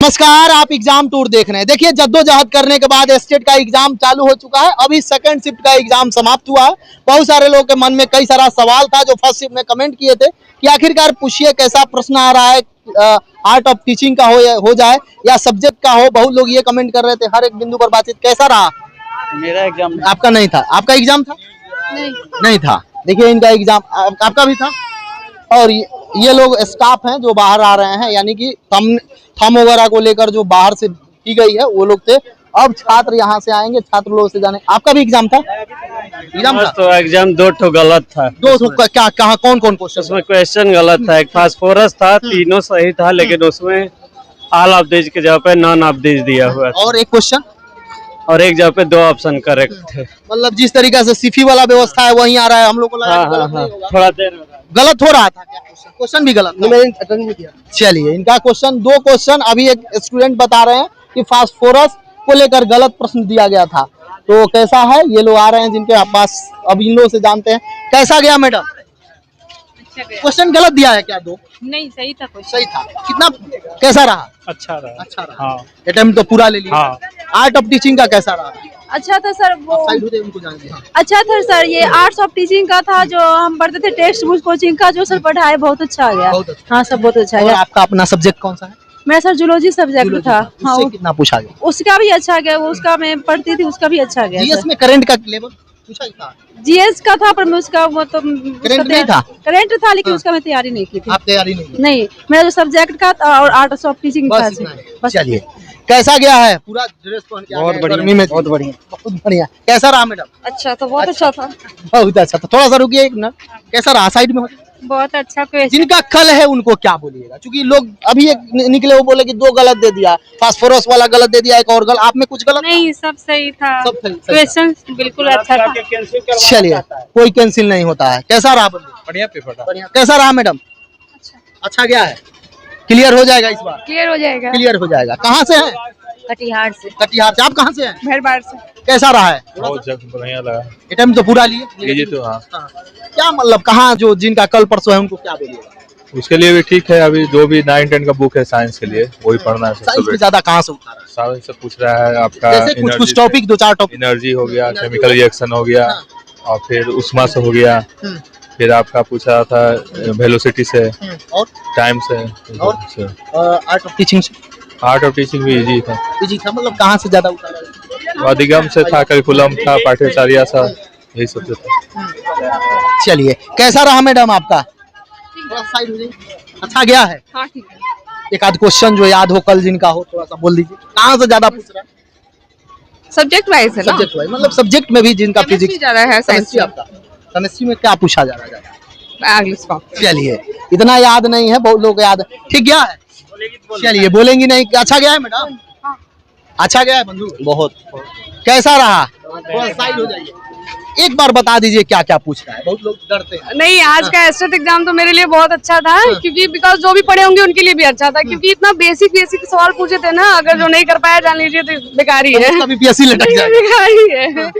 नमस्कार, आप exam tour देख रहे हैं। देखिए, जद्दोजहद करने के बाद स्टेट का एग्जाम चालू हो चुका है। अभी सेकंड शिफ्ट का एग्जाम समाप्त हुआ है। बहुत सारे लोगों के मन में कई सारा सवाल था जो फर्स्ट शिफ्ट में कमेंट किए थे कि आखिरकार पूछिए कैसा प्रश्न आ रहा है, आर्ट ऑफ टीचिंग का हो जाए या सब्जेक्ट का हो। बहुत लोग ये कमेंट कर रहे थे। हर एक बिंदु पर बातचीत। कैसा रहा? मेरा एग्जाम आपका नहीं था? आपका एग्जाम था? नहीं था। देखिए, इनका एग्जाम आपका भी था। और ये लोग स्टाफ हैं जो बाहर आ रहे हैं, यानी कि थम वगैरह को लेकर जो बाहर से की गई है वो लोग थे। अब छात्र यहाँ से आएंगे, छात्र लोग से जाने। आपका भी एग्जाम था? एग्जाम था? तो एग्जाम दो ठो गलत था। क्या कहा? कौन क्वेश्चन? उसमें क्वेश्चन गलत था। एक फास्फोरस था, तीनों सही था, लेकिन उसमें ऑल ऑफ दिस के जगह पे नॉन ऑफ दिस दिया हुआ था। और एक क्वेश्चन और एक जगह पे दो ऑप्शन करेक्ट थे। मतलब जिस तरीके से सिफी वाला व्यवस्था है वही आ रहा है। हम लोग को लगा गलत नहीं होगा। थोड़ा देर गलत हो रहा था क्या? क्वेश्चन भी गलत था? मैंने अटेंड नहीं किया। चलिए, इनका क्वेश्चन, दो क्वेश्चन अभी एक स्टूडेंट बता रहे हैं कि फास्फोरस को लेकर गलत प्रश्न दिया गया था। तो कैसा है, ये लोग आ रहे हैं जिनके पास। अब इन लोगों से जानते हैं कैसा गया। मैडम, क्वेश्चन गलत दिया है क्या? दो नहीं, सही था। क्वेश्चन सही था। कितना कैसा रहा? अच्छा रहा। अच्छा रहा। हाँ। अटेम्प्ट तो पूरा ले लिया। हाँ। आर्ट ऑफ टीचिंग का कैसा रहा? अच्छा था सर। वो साइड होते उनको जानते हैं। अच्छा था सर। ये आर्ट्स ऑफ टीचिंग का था जो हम पढ़ते थे, टेक्स्ट बुक कोचिंग का जो सर पढ़ाए, बहुत अच्छा गया। बहुत अच्छा। हाँ सर, बहुत अच्छा और गया। आपका अपना सब्जेक्ट कौन सा है? मेरा सर जूलॉजी सब्जेक्ट था। हाँ, उससे कितना पूछा गया? उसका भी अच्छा गया। वो उसका मैं पढ़ती थी, उसका भी अच्छा गया। जीएस में करंट का लेवल पूछा था? जीएस का था, पर मैं उसका वो तो करंट नहीं था? करंट था, लेकिन उसका मैं तैयारी नहीं की थी। आप तैयारी नहीं? नहीं, मेरा जो सब्जेक्ट का था और आर्ट्स ऑफ टीचिंग था। बस। चलिए, कैसा गया है? पूरा ड्रेस पहन के बहुत बढ़िया, गर्मी में। बहुत बढ़िया। बहुत बढ़िया। कैसा रहा मैडम? अच्छा था, बहुत अच्छा था। बहुत अच्छा था। थोड़ा सा रुकिए एक मिनट। कैसा रहा? साइड में। बहुत अच्छा क्वेश्चन। जिनका कल है उनको क्या बोलिएगा? क्योंकि लोग अभी एक निकले, वो बोले कि दो गलत दे दिया, फास्फोरस वाला गलत दे दिया, एक और गलत। आप में कुछ गलत? नहीं, सब सही था। सब सही था। क्वेश्चन बिल्कुल अच्छा था। चलिए, कोई कैंसिल नहीं होता है। कैसा रहा? बढ़िया पेपर था। बढ़िया। कैसा रहा मैडम? अच्छा गया है? क्लियर हो जाएगा इस बार? क्लियर हो जाएगा। क्लियर हो जाएगा। कहाँ से है? कटिहार से। कटिहार से। आप कहाँ से हैं? भरबार से। कैसा रहा है? बहुत बढ़िया लगा। अटेम्प्ट तो पूरा लिए? जी तो हाँ। क्या मतलब, कहाँ जो जिनका कल परसों है उनको क्या बोलिएगा? उसके लिए भी ठीक है। अभी जो भी 9-10 का बुक है साइंस के लिए वही पढ़ना है। साइंस में ज्यादा कहाँ से उठा रहा है? साइंस से पूछ रहा है आपका जैसे कुछ टॉपिक, दो चार टॉपिक। एनर्जी हो गया, केमिकल रिएक्शन हो गया, और फिर उष्मा से हो गया, फिर आपका पूछा था वेलोसिटी से, और टाइम से, आर्ट ऑफ टीचिंग से। आर्ट ऑफ टीचिंग भी इजी था। इजी था मतलब कहाँ से ज्यादा उठा रहा है? अधिगम से था, करिकुलम था, पाठ्यचर्या था, यही सब था। चलिए, कैसा रहा मैडम आपका? थोड़ा साइड हो जाइए। अच्छा गया है? हाँ, ठीक है। एक आध क्वेश्चन जो याद हो कल जिनका हो, थोड़ा सा बोल दीजिए। कहाँ से ज्यादा पूछ रहा है? सब्जेक्ट वाइज है ना? सब्जेक्ट वाइज मतलब सब्जेक्ट में भी जिनका फिजिक्स ज्यादा है। केमिस्ट्री। आपका केमिस्ट्री में क्या पूछा जा रहा है? इंग्लिश। चलिए, इतना याद नहीं है, बहुत लोग याद है। ठीक गया है? चलिए, बोलेंगी नहीं? अच्छा गया है मैडम? अच्छा गया है बंधु? बहुत। कैसा रहा? थोड़ा साइड हो जाइए। एक बार बता दीजिए क्या क्या पूछ रहा है, बहुत लोग डरते हैं। नहीं, आज का एस्टेट एग्जाम तो मेरे लिए बहुत अच्छा था, क्योंकि बिकॉज जो भी पढ़े होंगे उनके लिए भी अच्छा था, क्योंकि इतना बेसिक सवाल पूछे थे ना। अगर जो नहीं कर पाया, जान लीजिए तो बेकार ही है। बीपीएससी लटक जाएगा। बेकार ही है।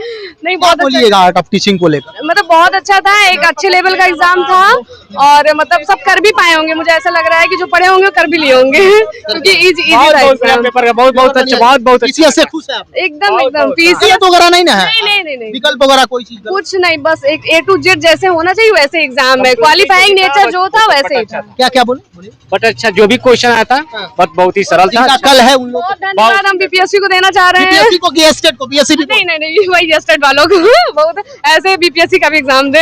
नहीं, बहुत बोलिएगा आर्ट ऑफ टीचिंग को लेकर। मतलब बहुत अच्छा था। एक अच्छे लेवल का एग्जाम था, और मतलब सब कर भी पाए होंगे। मुझे ऐसा लग रहा है कि जो पढ़े होंगे कर भी लिए होंगे, क्योंकि इजी था एग्जाम। पेपर का बहुत अच्छा, बहुत पीसीएस से खुश है आप? एकदम पीसीएस वगैरह नहीं ना है? नहीं, विकल्प वगैरह कोई चीज? कुछ नहीं, बस एक A to Z जैसे होना चाहिए वैसे एग्जाम है। क्वालिफाइंग नेचर जो था वैसे ही था। क्या क्या बोले? बट अच्छा, जो भी क्वेश्चन आया था बहुत ही सरल था। जिनका कल है उन लोग बहुत धन्यवाद हम बीपीएससी को देना चाह रहे हैं। बीपीएससी को कि स्टेट को? बीपीएससी भी नहीं, वही स्टेट वालों को। बहुत ऐसे बीपीएससी का भी एग्जाम दे।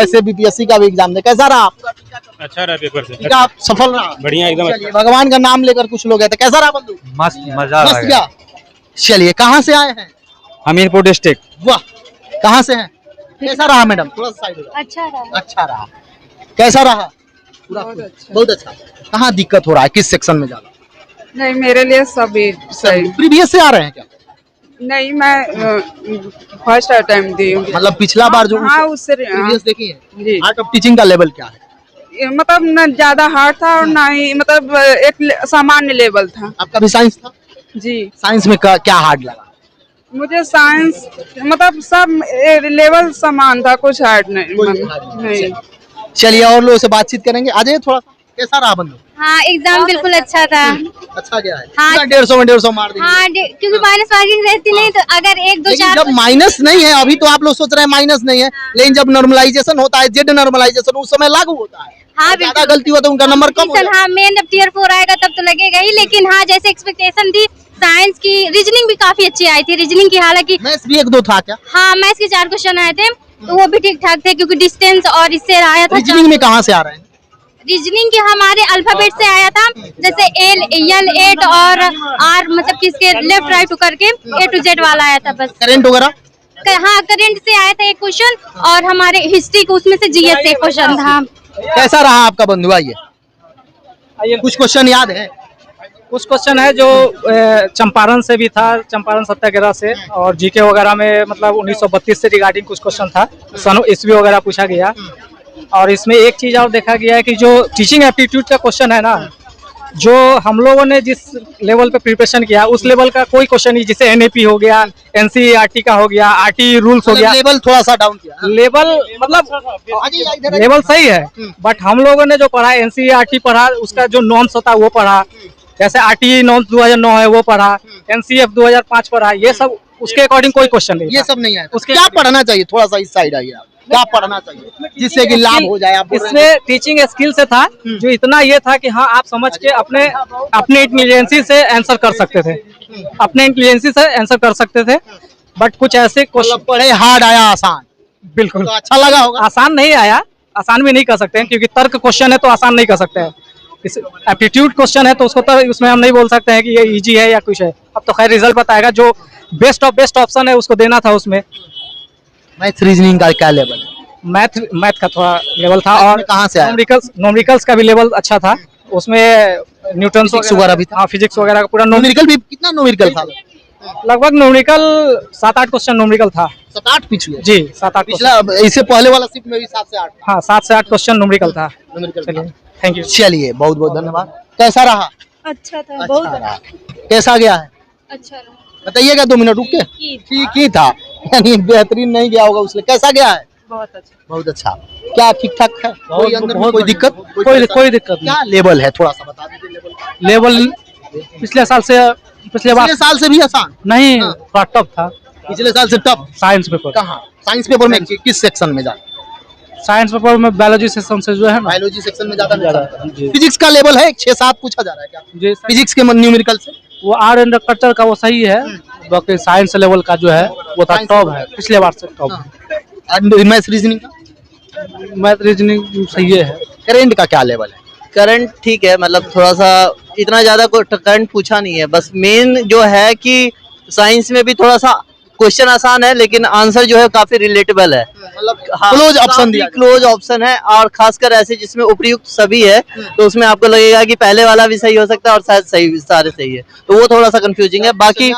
ऐसे बीपीएससी का भी एग्जाम दे। कैसा रहा आपका? अच्छा रहा पेपर से। ठीक है, आप सफल रहा? बढ़िया एकदम। चलिए, भगवान का नाम लेकर कुछ लोग गए थे। कैसा रहा बंधु? मस्त, मजा मस्त गया। चलिए, कहाँ से आए हैं? हमीरपुर डिस्ट्रिक्ट। वाह, कहाँ से हैं? कैसा रहा मैडम? थोड़ा साइड हो जाओ। अच्छा रहा। कैसा रहा? पूरा बहुत अच्छा। कहाँ दिक्कत हो रहा है? किस सेक्शन में ज्यादा? नहीं, मेरे लिए सभी सही। प्रीवियस से आ रहे हैं क्या? नहीं, मैं फर्स्ट अटेम्प्ट दी हूँ। मतलब पिछला बार जो हाँ, उससे प्रीवियस देखी है? जी। आर्ट ऑफ टीचिंग का लेवल क्या है? मतलब न ज्यादा हार्ड था और ना ही मतलब एक सामान्य लेवल था। आपका भी साइंस था? जी। साइंस में क्या हार्ड लगा? मुझे साइंस मतलब सब लेवल समान था, कुछ हार्ड नहीं। चलिए, और लोगों से बातचीत करेंगे। आ जाइए थोड़ा सा। कैसा रहा बंधु? हाँ एग्जाम बिल्कुल अच्छा था। अच्छा गया है। हाँ। 150 में 150 मार देंगे। हाँ क्योंकि माइनस मार्किंग रहती नहीं, तो अगर एक दो लेकिन चार जब माइनस नहीं है, अभी तो आप लोग सोच रहे हैं माइनस नहीं है, लेकिन जब नॉर्मलाइजेशन होता है, जेड नॉर्मलाइजेशन उस समय लागू होता है। हाँ ज्यादा गलती हुआ तो उनका नंबर कम हो जाता है। हाँ मेन जब टियर 4 आएगा तब तो लगेगा ही, लेकिन हाँ जैसे एक्सपेक्टेशन थी, साइंस की रीजनिंग भी काफी अच्छी आई थी। रीजनिंग की हालांकि मैथ्स भी 1-2 था क्या? हाँ मैथ्स के 4 क्वेश्चन आए थे, तो वो भी ठीक ठाक थे, क्योंकि डिस्टेंस और इससे आया था। रीजनिंग में कहाँ से आ रहे हैं? रीजनिंग के हमारे अल्फाबेट से आया था, जैसे एल 8 और आर, मतलब किसके लेफ्ट राइट करके A to Z वाला आया था बस। करंट वगैरह? हाँ करंट से आया था एक क्वेश्चन, और हमारे हिस्ट्री को उसमें से GS से क्वेश्चन था। कैसा रहा आपका बंधु? आइए, कुछ क्वेश्चन याद है? कुछ क्वेश्चन है जो चंपारण से भी था, चंपारण सत्याग्रह से, और जीके वगैरह में मतलब 1932 से रिगार्डिंग कुछ क्वेश्चन था, सन ईस्वी वगैरह पूछा गया। और इसमें एक चीज और देखा गया है कि जो टीचिंग एप्टीट्यूड का क्वेश्चन है ना, जो हम लोगों ने जिस लेवल पे प्रिपरेशन किया उस लेवल का कोई क्वेश्चन नहीं, जैसे NAP हो गया, NCERT का हो गया, RT रूल्स हो गया, लेवल थोड़ा सा डाउन किया। लेवल मतलब लेवल सही है, बट हम लोगों ने जो पढ़ा NCERT पढ़ा, उसका जो नॉर्म्स होता है वो पढ़ा, जैसे RT नॉर्म्स 2009 है वो पढ़ा, NCF 2005 पढ़ा, ये सब उसके अकॉर्डिंग कोई क्वेश्चन नहीं, ये सब नहीं है। उसके क्या पढ़ना चाहिए? थोड़ा सा इस साइड आइए आप। क्या पढ़ना चाहिए जिससे कि लाभ हो जाए? आप इसमें टीचिंग स्किल से था, जो इतना ये था कि हाँ आप समझ के अपने इंटेलिजेंसी से आंसर कर सकते थे, अपने इंटेलिजेंसी से आंसर कर सकते थे, बट कुछ ऐसे क्वेश्चन पढ़े हार्ड आया आसान? बिल्कुल तो अच्छा लगा होगा। आसान नहीं आया, आसान भी नहीं कर सकते हैं, क्योंकि तर्क क्वेश्चन है तो आसान नहीं कर सकते हैं। एप्टीट्यूड क्वेश्चन है तो उसको तो उसमें हम नहीं बोल सकते हैं कि ये इजी है या कुछ है। अब तो खैर रिजल्ट बताएगा, जो बेस्ट ऑफ बेस्ट ऑप्शन है उसको देना था उसमें। मैथ रीजनिंग का क्या लेवल है? मैथ का थोड़ा लेवल था, और कहाँ से आया? न्यूमेरिकल्स का भी लेवल अच्छा था, उसमें न्यूटन वगैरह भी था। फिजिक्स वगैरह का पूरा न्यूमेरिकल भी कितना न्यूमेरिकल था? लगभग न्यूमेरिकल 7-8 क्वेश्चन न्यूमेरिकल था। 7-8 पिछले? जी 7-8 पिछला इससे पहले वाला शिफ्ट में भी 7 से 8? हाँ 7 से 8 क्वेश्चन न्यूमेरिकल था। चलिए थैंक यू। चलिए बहुत बहुत धन्यवाद। कैसा रहा? अच्छा था, अच्छा बहुत रहा। कैसा गया है अच्छा रहा। बताइएगा, 2 मिनट रुक के। ठीक ही था, यानी बेहतरीन नहीं गया होगा उसने। कैसा गया है? बहुत अच्छा। बहुत अच्छा। क्या ठीक ठाक है? कोई अंदर में कोई दिक्कत? कोई दिक्कत नहीं। क्या लेवल है? थोड़ा सा बता दीजिए। लेवल पिछले साल से पिछले साल से भी आसान नहीं, हाँ। थोड़ा टफ था। पिछले साल से टफ? Science paper. कहाँ साइंस पेपर में किस सेक्शन में ज्यादा? साइंस पेपर में बायोलॉजी सेक्शन से जो है ना, बायोलॉजी सेक्शन में ज्यादा। जी। फिजिक्स का लेवल है 6-7 पूछा जा रहा है क्या? जी फिजिक्स के न्यूमेरिकल से वो आर्ट एंड कल्चर का वो सही है, बाकी साइंस लेवल का जो है वो था टॉप है, पिछले बार से टॉप है। मैथ रीजनिंग का? मैथ रीजनिंग सही है। करेंट का क्या लेवल है? करंट ठीक है, मतलब थोड़ा सा इतना ज्यादा करंट पूछा नहीं है, बस मेन जो है कि साइंस में भी थोड़ा सा क्वेश्चन आसान है, लेकिन आंसर जो है काफी रिलेटेबल है, मतलब क्लोज ऑप्शन दिया, क्लोज ऑप्शन है, और खासकर ऐसे जिसमें उपयुक्त सभी है, तो उसमें आपको लगेगा कि पहले वाला भी सही हो सकता है और शायद सही सारे सही है, तो वो थोड़ा सा कंफ्यूजिंग है। बाकी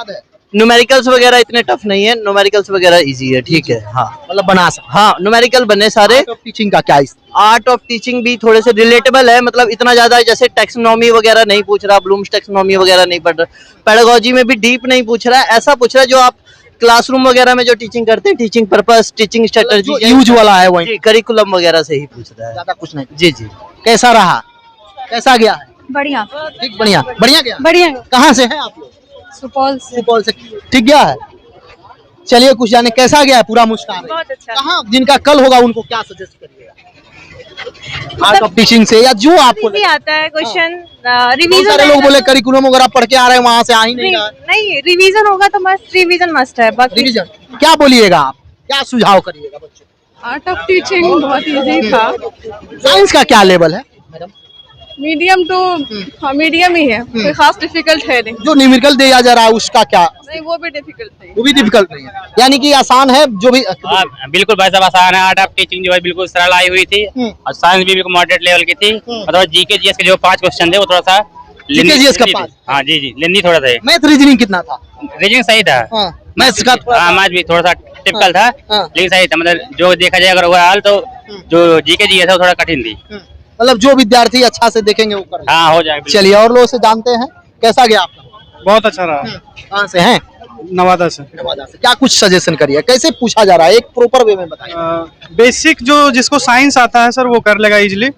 न्यूमेरिकल्स वगैरह इतने टफ नहीं है, न्यूमेरिकल्स वगैरह इजी है, ठीक है। हाँ मतलब बना सकते। हाँ न्यूमेरिकल बने सारे। टीचिंग का क्या? आर्ट ऑफ टीचिंग भी थोड़े से रिलेटेबल है, मतलब इतना ज्यादा जैसे टैक्सोनॉमी वगैरह नहीं पूछ रहा, ब्लूम्स टैक्सोनॉमी वगैरह नहीं पढ़ रहा, पेडागोजी में भी डीप नहीं पूछ रहा है, ऐसा पूछ रहा है जो आप क्लासरूम वगैरह में जो टीचिंग करते हैं, teaching purpose, teaching strategy use वाला है, वही करिकुलम वगैरह से ही पूछ रहा है, ज्यादा कुछ नहीं। जी जी। कैसा रहा? कैसा गया है? बढ़िया ठीक, बढ़िया बढ़िया गया। बढ़िया। कहाँ से हैं आप लोग? सुपौल से। सुपौल से। ठीक गया है। चलिए कुछ जाने कैसा गया है? पूरा मुस्कान है। बहुत अच्छा। कहाँ जिनका कल होगा उनको क्या सजेस्ट करिएगा आर्ट ऑफ टीचिंग से, या जो आपको भी आता है क्वेश्चन बहुत रिवीजन? सारे लोग बोले करिकुलम वगैरह पढ़ के आ रहे हैं, वहाँ से आ ही नहीं रहा। नहीं रिवीजन होगा तो मस्त, रिवीजन मस्ट है। बाकी रिवीजन क्या बोलिएगा आप? क्या सुझाव करिएगा बच्चों? आर्ट ऑफ टीचिंग बहुत इजी था। साइंस का क्या लेवल है मैडम? मीडियम टू हाँ मीडियम ही है, कोई खास डिफिकल्ट है नहीं। जो न्यूमेरिकल दिया जा रहा है उसका क्या? नहीं वो भी डिफिकल्ट नहीं। वो भी डिफिकल्ट नहीं है, यानी कि आसान है जो भी। बिल्कुल भाई साहब आसान है। आर्ट ऑफ टीचिंग जो है बिल्कुल सरल आई हुई थी, और साइंस भी बिल्कुल मॉडरेट लेवल की थी, और जीके जीएस के जो 5 क्वेश्चन थे वो थोड़ा सा जीके का 5। हाँ जी जी, लेंदी थोड़ा सा। मैथ रीजनिंग कितना था? रीजनिंग सही था। मैथ्स का मैथ भी थोड़ा सा टिपिकल था, लेकिन सही था। मतलब जो देखा जाए अगर ओवरऑल तो जो जीके जीएस है वो थोड़ा कठिन थी। मतलब जो विद्यार्थी अच्छा से देखेंगे वो करेंगे। हाँ हो जाएगा। चलिए और लोगों से जानते हैं कैसा गया आपका? बहुत अच्छा रहा। कहाँ से हैं? नवादा से। नवादा से। क्या कुछ सजेशन करिए, कैसे पूछा जा रहा है, एक प्रॉपर वे में बताइए। बेसिक जो जिसको साइंस आता है सर वो कर लेगा इजीली,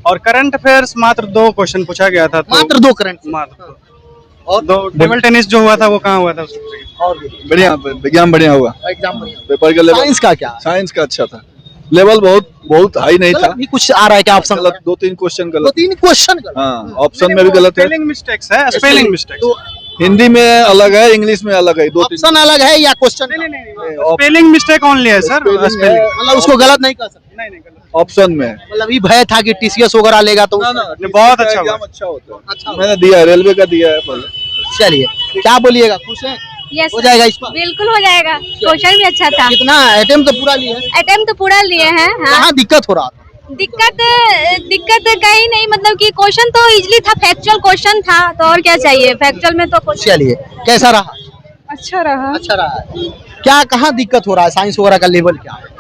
और करंट अफेयर्स मात्र 2 क्वेश्चन पूछा गया था। मात्र 2 करंट, मात्र और 2 टेबल टेनिस जो हुआ था वो कहाँ हुआ था? और बढ़िया, विज्ञान बढ़िया हुआ, एग्जाम बढ़िया। पेपर का लेवल। साइंस का क्या? साइंस का अच्छा था, लेवल बहुत हाई नहीं था। भी कुछ आ रहा है क्या ऑप्शन? गलत 2-3 क्वेश्चन गलत। 2-3 क्वेश्चन गलत। हाँ, ऑप्शन में भी गलत है। स्पेलिंग मिस्टेक्स है, स्पेलिंग मिस्टेक्स। हिंदी में अलग है, इंग्लिश में अलग है। 2-3 ऑप्शन अलग है या क्वेश्चन? स्पेलिंग मिस्टेक ओनली है सर, स्पेलिंग मतलब उसको गलत नहीं कर सकते। नहीं गलत ऑप्शन में। मतलब ये भय था कि टीसीएस वगैरह लेगा तो बहुत अच्छा एग्जाम अच्छा होता है। अच्छा मैंने दिया है, रेलवे का दिया है पहले। चलिए, क्या बोलिएगा, खुश है? यस हो जाएगा इस पर? बिल्कुल हो जाएगा, क्वेश्चन भी अच्छा था। कितना अटेम्प्ट तो पूरा लिए हैं? अटेम्प्ट तो पूरा लिए हैं। हाँ। कहाँ दिक्कत हो रहा था? दिक्कत कहीं नहीं, मतलब कि क्वेश्चन तो इजीली था, फैक्चुअल क्वेश्चन था, तो और क्या चाहिए, फैक्चुअल में तो चलिए, कैसा रहा? अच्छा रहा। अच्छा रहा है। क्या कहाँ दिक्कत हो रहा है? साइंस वगैरह का लेवल क्या है?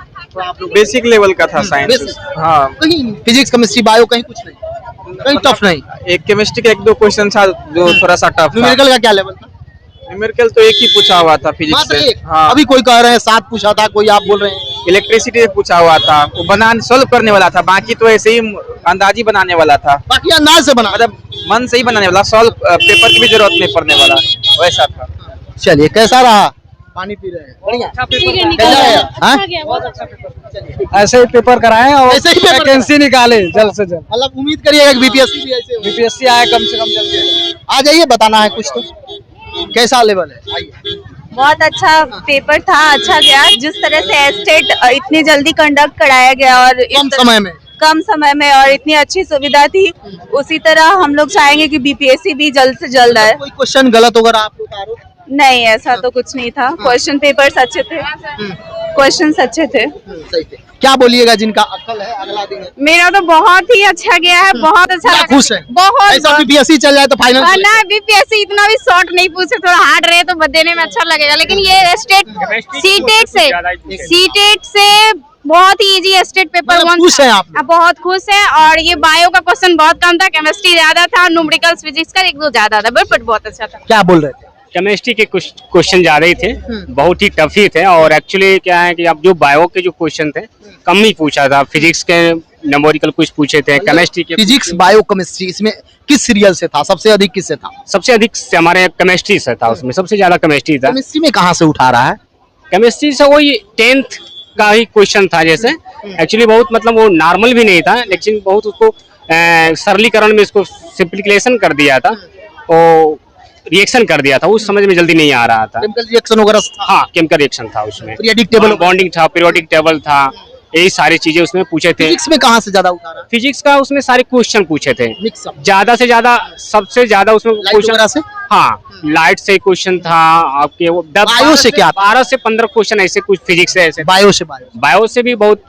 बेसिक लेवल का था साइंस। हाँ, कहीं फिजिक्स केमिस्ट्री बायो कहीं कुछ नहीं, कहीं टफ नहीं। एक केमिस्ट्री का 1-2 क्वेश्चन था जो थोड़ा सा टफ था। न्यूमेरिकल का क्या लेवल था? न्यूमेरिकल तो एक ही पूछा हुआ था फिजिक्स मात्र से। एक? हाँ, अभी कोई कह रहे हैं 7 पूछा था, कोई आप बोल रहे हैं इलेक्ट्रिसिटी से पूछा हुआ था, वो बनाने सॉल्व करने वाला था, बाकी तो ऐसे ही अंदाजी बनाने वाला था। बाकी अंदाज से बना, मतलब मन से ही बनाने वाला, सॉल्व पेपर की भी जरूरत नहीं पड़ने वाला, वैसा था। चलिए, कैसा रहा? पानी पी रहे हैं, बढ़िया। कैसा है? हाँ? ऐसे ही पेपर कराएं और ऐसे ही पेपर वैकेंसी निकाले जल्द से जल्द। मतलब उम्मीद करिएगा कि बीपीएससी भी ऐसे हो। बीपीएससी आए कम से कम जल्दी। आ जाइए, बताना है कुछ तो। कैसा लेवल है? आइए। बहुत अच्छा पेपर था, अच्छा गया। जिस तरह से स्टेट इतनी जल्दी कंडक्ट कराया गया और कम समय में और इतनी अच्छी सुविधा थी, उसी तरह हम लोग चाहेंगे कि बीपीएससी भी जल्द से जल्द आए। कोई क्वेश्चन गलत होगा आप लोग का आरोप? नहीं, ऐसा तो कुछ नहीं था। क्वेश्चन पेपर्स अच्छे थे, क्वेश्चंस अच्छे थे। सही थे। क्या बोलिएगा जिनका अक्ल है, अगला दिन है? मेरा तो बहुत ही अच्छा गया है, बहुत अच्छा लगा। खुश है? बहुत ऐसा बीपीएससी चल जाए तो फाइनल? ना, बीपीएससी इतना भी शॉर्ट नहीं पूछे, थोड़ा हार्ड रहे तो देने में अच्छा लगेगा, लेकिन ये स्टेट सीटेट से बहुत ही इजी स्टेट पेपर 1 खुश है आप? बहुत खुश है। और ये बायो का क्वेश्चन बहुत कम था, केमिस्ट्री ज्यादा था, न्यूमेरिकल फिजिक्स का 1-2 ज्यादा था, बट बहुत अच्छा था। क्या बोल रहे थे? केमिस्ट्री के कुछ क्वेश्चन ज्यादा ही थे, बहुत ही टफ ही थे, और एक्चुअली क्या है कि अब जो बायो के जो क्वेश्चन थे कम ही पूछा था। फिजिक्स के न्यूमेरिकल कुछ पूछे थे, केमिस्ट्री के फिजिक्स बायो केमिस्ट्री, इसमें किस सीरियल से था? सबसे अधिक किससे था? सबसे अधिक हमारे केमिस्ट्री से था, उसमें सबसे ज्यादा केमिस्ट्री था। केमिस्ट्री में कहाँ से उठा रहा है? केमिस्ट्री से वही 10th का ही क्वेश्चन था, जैसे एक्चुअली बहुत मतलब वो नॉर्मल भी नहीं था, लेकिन बहुत उसको सरलीकरण में इसको सिंप्लीफिकेशन कर दिया था, और रिएक्शन कर दिया था, उस समझ में जल्दी नहीं आ रहा था। केमिकल रिएक्शन वगैरह? हाँ, केमिकल रिएक्शन था उसमें, पीरियोडिक टेबल, बॉन्डिंग था, पीरियोडिक टेबल था, यही सारी चीजें उसमें पूछे थे। फिजिक्स में कहाँ से ज्यादा उतारा? फिजिक्स का उसमें सारे क्वेश्चन पूछे थे, मिक्स अप, ज्यादा से ज्यादा, सबसे ज्यादा उसमें क्वेश्चन से। हाँ, लाइट से क्वेश्चन था आपके, वो बायो से क्या? 12 से 15 क्वेश्चन ऐसे कुछ फिजिक्स से ऐसे। बायो से भी बहुत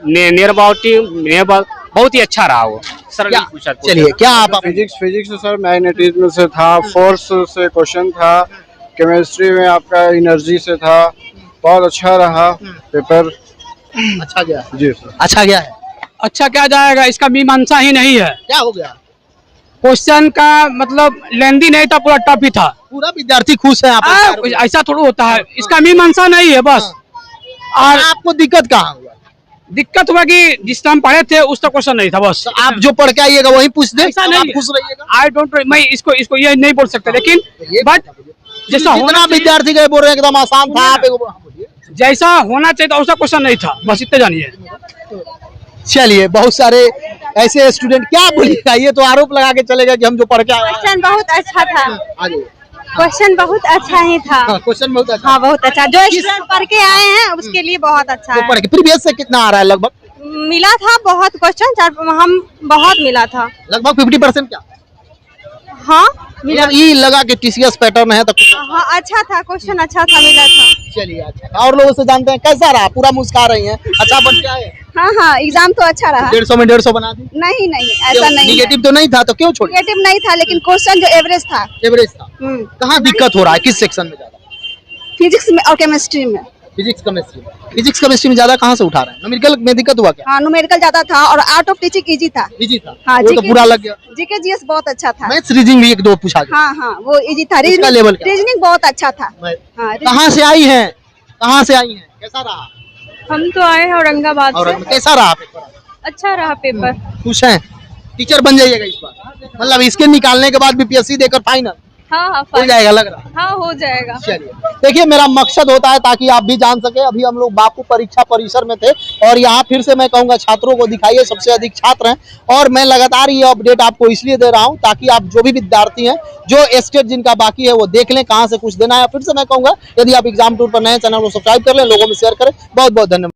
नियर अबाउट बहुत ही अच्छा रहा वो, सरल पूछा। चलिए, क्या आप? फिजिक्स में सर मैग्नेटिज्म से था, फोर्स से क्वेश्चन था, केमिस्ट्री में आपका एनर्जी से था, बहुत अच्छा रहा पेपर। अच्छा गया जी सर। अच्छा गया है? अच्छा क्या जाएगा, इसका मीमांसा ही नहीं है। क्या हो गया? क्वेश्चन का मतलब लेंदी नहीं था, पूरा टफ ही था। पूरा विद्यार्थी खुश है आप? ऐसा थोड़ा होता है, इसका मीमांसा नहीं है बस। और आपको दिक्कत कहाँ हुआ? दिक्कत हुआ कि जिस टाइम पढ़े थे उस तक क्वेश्चन नहीं था बस। तो आप जो पढ़ के आइएगा वही पूछ दे, ऐसा नहीं, खुश रहिएगा। आई डोंट, मैं इसको ये नहीं बोल सकता, लेकिन बट जैसा जितना विद्यार्थी गए बोल रहे हैं एकदम आसान था, आप जैसा होना चाहिए था वैसा क्वेश्चन नहीं था, बस इतने जानिए। चलिए, बहुत सारे ऐसे स्टूडेंट, क्या बोलिएगा? ये तो आरोप लगा के चलेगा कि हम जो पढ़ के आए। क्वेश्चन बहुत अच्छा था, क्वेश्चन बहुत अच्छा ही था। क्वेश्चन बहुत अच्छा। हाँ, बहुत अच्छा। जो स्टूडेंट पढ़ के आए हैं उसके लिए बहुत अच्छा है। पढ़ के प्रीवियस से कितना आ रहा है? लगभग मिला था बहुत क्वेश्चन, हम बहुत मिला था, लगभग 50%। क्या? हाँ, मिला। ये लगा कि टीसीएस पैटर्न है तो हाँ, अच्छा था, क्वेश्चन अच्छा था, मिला था। चलिए, अच्छा। और लोगों से जानते हैं कैसा रहा? पूरा मुस्कुरा रही हैं, अच्छा बन के आए? हाँ, एग्जाम तो अच्छा रहा। 150 में 150 बना दी? नहीं, ऐसा नहीं। निगेटिव तो नहीं था तो क्यों छोड़ी? निगेटिव नहीं था, लेकिन क्वेश्चन जो एवरेज था। कहाँ दिक्कत हो रहा है? किस सेक्शन में ज्यादा? फिजिक्स में और केमिस्ट्री में। फिजिक्स केमिस्ट्री में ज्यादा कहाँ से उठा रहे हैं? न्यूमेरिकल में दिक्कत हुआ क्या? हाँ न्यूमेरिकल ज्यादा था और आउट ऑफ टीचिंग इजी था। इजी था? हाँ, वो तो पूरा लग गया। जीके जीएस बहुत अच्छा था। मैथ्स रीजनिंग भी एक दो पूछा गया। हाँ हाँ वो इजी था। उसका लेवल क्या? रीजनिंग बहुत अच्छा था। हाँ, कहाँ से आई हैं? कहाँ से आई हैं? कैसा रहा? हम तो आए हैं औरंगाबाद और कैसा रहा पेपर? अच्छा रहा पेपर। खुश हैं? टीचर बन जाइएगा इस बार? मतलब इसके निकालने के बाद बीपीएससी देकर फाइनल हाँ हो जाएगा लग रहा है? हाँ हो जाएगा। चलिए देखिए, मेरा मकसद होता है ताकि आप भी जान सके। अभी हम लोग बापू परीक्षा परिसर में थे और यहाँ फिर से मैं कहूँगा छात्रों को दिखाइए, सबसे अधिक छात्र हैं और मैं लगातार ये अपडेट आपको इसलिए दे रहा हूँ ताकि आप जो भी विद्यार्थी हैं जो स्टेट जिनका बाकी है वो देख लें कहाँ से कुछ देना है। फिर से मैं कहूँगा यदि आप एग्जाम टूर पर नए, चैनल को सब्सक्राइब कर लें, लोगों में शेयर करें। बहुत बहुत धन्यवाद।